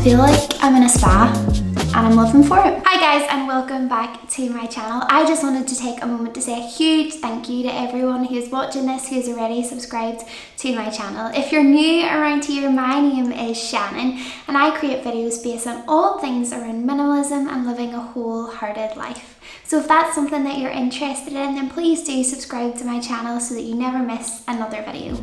feel like I'm in a spa and I'm living for it. Hi guys, and welcome back to my channel. I just wanted to take a moment to say a huge thank you to everyone who's watching this, who's already subscribed to my channel. If you're new around here, my name is Shannon and I create videos based on all things around minimalism and living a wholehearted life. So if that's something that you're interested in, then please do subscribe to my channel so that you never miss another video.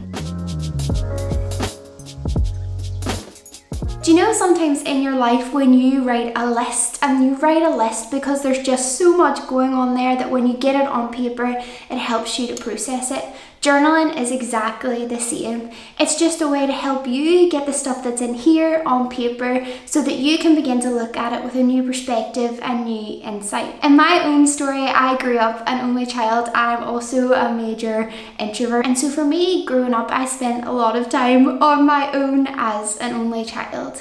Do you know sometimes in your life when you write a list, and you write a list because there's just so much going on there that when you get it on paper, it helps you to process it? Journaling is exactly the same. It's just a way to help you get the stuff that's in here on paper so that you can begin to look at it with a new perspective and new insight. In my own story, I grew up an only child and I'm also a major introvert. And so for me, growing up, I spent a lot of time on my own as an only child.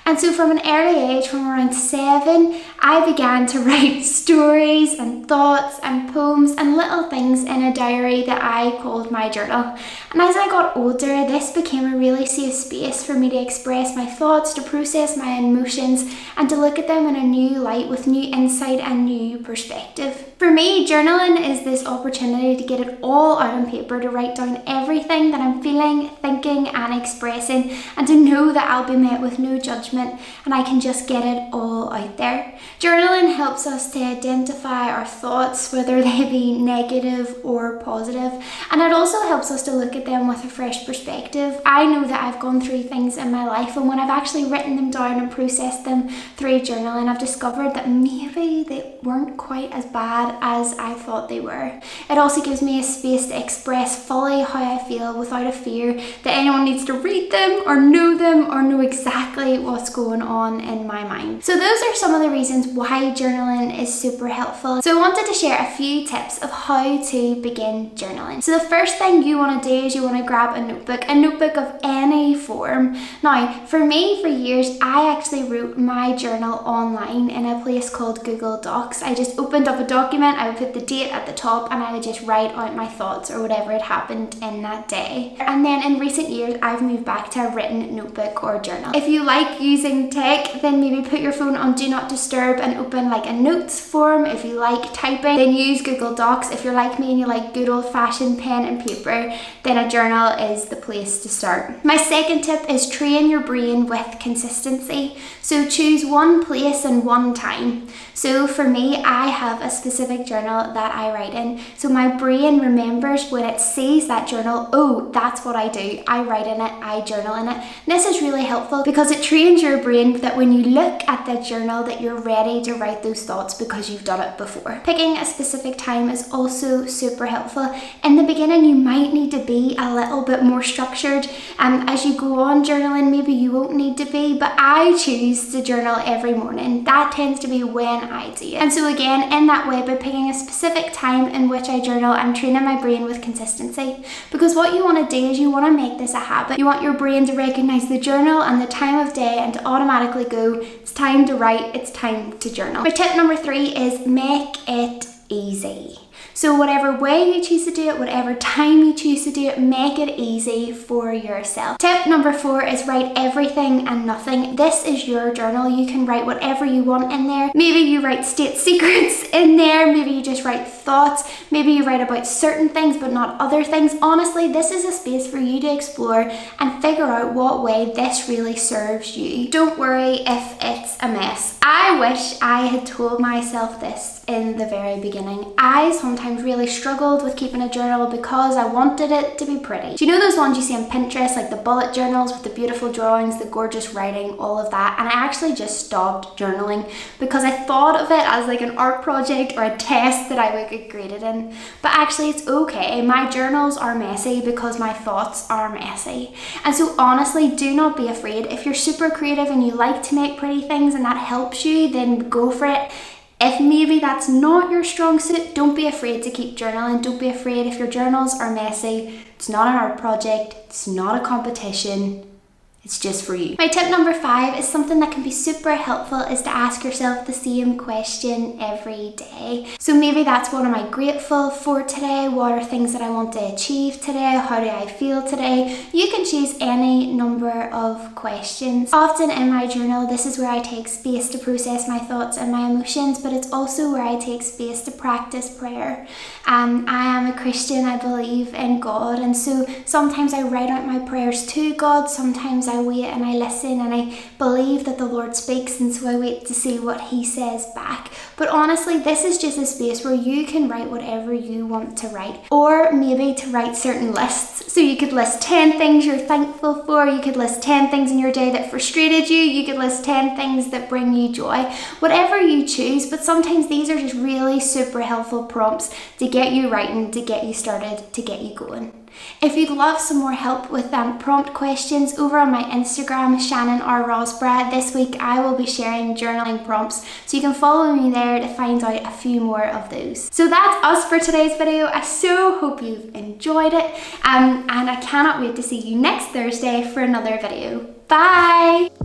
And so from an early age, from around 7, I began to write stories and thoughts and poems and little things in a diary that I called my journal. And as I got older, this became a really safe space for me to express my thoughts, to process my emotions, and to look at them in a new light with new insight and new perspective. For me, journaling is this opportunity to get it all out on paper, to write down everything that I'm feeling, thinking, and expressing, and to know that I'll be met with no judgment and I can just get it all out there. Journaling helps us to identify our thoughts, whether they be negative or positive, and it also helps us to look at them with a fresh perspective. I know that I've gone through things in my life, and when I've actually written them down and processed them through journaling, I've discovered that maybe they weren't quite as bad as I thought they were. It also gives me a space to express fully how I feel without a fear that anyone needs to read them or know exactly what's going on in my mind. So those are some of the reasons why journaling is super helpful. So I wanted to share a few tips of how to begin journaling. So the first thing you want to do is you want to grab a notebook of any form. Now, for me, for years, I actually wrote my journal online in a place called Google Docs. I just opened up a document, I would put the date at the top, and I would just write out my thoughts or whatever had happened in that day. And then in recent years, I've moved back to a written notebook or journal. If you like using tech, then maybe put your phone on Do Not Disturb and open like a notes form. If you like typing, then use Google Docs. If you're like me and you like good old-fashioned pen and paper, then a journal is the place to start. My second tip is train your brain with consistency. So choose one place and one time. So for me, I have a specific journal that I write in. So my brain remembers when it sees that journal, oh, that's what I do. I write in it, I journal in it. And this is really helpful because it trains your brain that when you look at that journal that you're ready to write those thoughts because you've done it before. Picking a specific time is also super helpful. In the beginning, you might need to be a little bit more structured. As you go on journaling, maybe you won't need to be, but I choose to journal every morning. That tends to be when I do it. And so again, in that way, by picking a specific time in which I journal, I'm training my brain with consistency. Because what you want to do is you want to make this a habit. You want your brain to recognize the journal and the time of day and to automatically go, it's time to write, it's time to journal. My tip number 3 is make it easy. So whatever way you choose to do it, whatever time you choose to do it, make it easy for yourself. Tip number 4 is write everything and nothing. This is your journal. You can write whatever you want in there. Maybe you write state secrets in there. Maybe you just write thoughts. Maybe you write about certain things but not other things. Honestly, this is a space for you to explore and figure out what way this really serves you. Don't worry if it's a mess. I wish I had told myself this in the very beginning. I sometimes really struggled with keeping a journal because I wanted it to be pretty. Do you know those ones you see on Pinterest, like the bullet journals with the beautiful drawings, the gorgeous writing, all of that? And I actually just stopped journaling because I thought of it as like an art project or a test that I would get graded in. But actually it's okay. My journals are messy because my thoughts are messy. And so honestly, do not be afraid. If you're super creative and you like to make pretty things and that helps you, then go for it. If maybe that's not your strong suit, don't be afraid to keep journaling. Don't be afraid if your journals are messy. It's not an art project. It's not a competition. It's just for you. My tip number 5 is something that can be super helpful, is to ask yourself the same question every day. So maybe that's, what am I grateful for today? What are things that I want to achieve today? How do I feel today? You can choose any number of questions. Often in my journal, this is where I take space to process my thoughts and my emotions, but it's also where I take space to practice prayer. I am a Christian, I believe in God, and so sometimes I write out my prayers to God, sometimes I wait and I listen and I believe that the Lord speaks, and so I wait to see what He says back. But honestly, this is just a space where you can write whatever you want to write, or maybe to write certain lists. So you could list 10 things you're thankful for, you could list 10 things in your day that frustrated you, you could list 10 things that bring you joy, whatever you choose. But sometimes these are just really super helpful prompts to get you writing, to get you started, to get you going. If you'd love some more help with prompt questions, over on my Instagram, Shannon or Rosbra, this week I will be sharing journaling prompts, so you can follow me there to find out a few more of those. So that's us for today's video. I so hope you've enjoyed it, and I cannot wait to see you next Thursday for another video. Bye!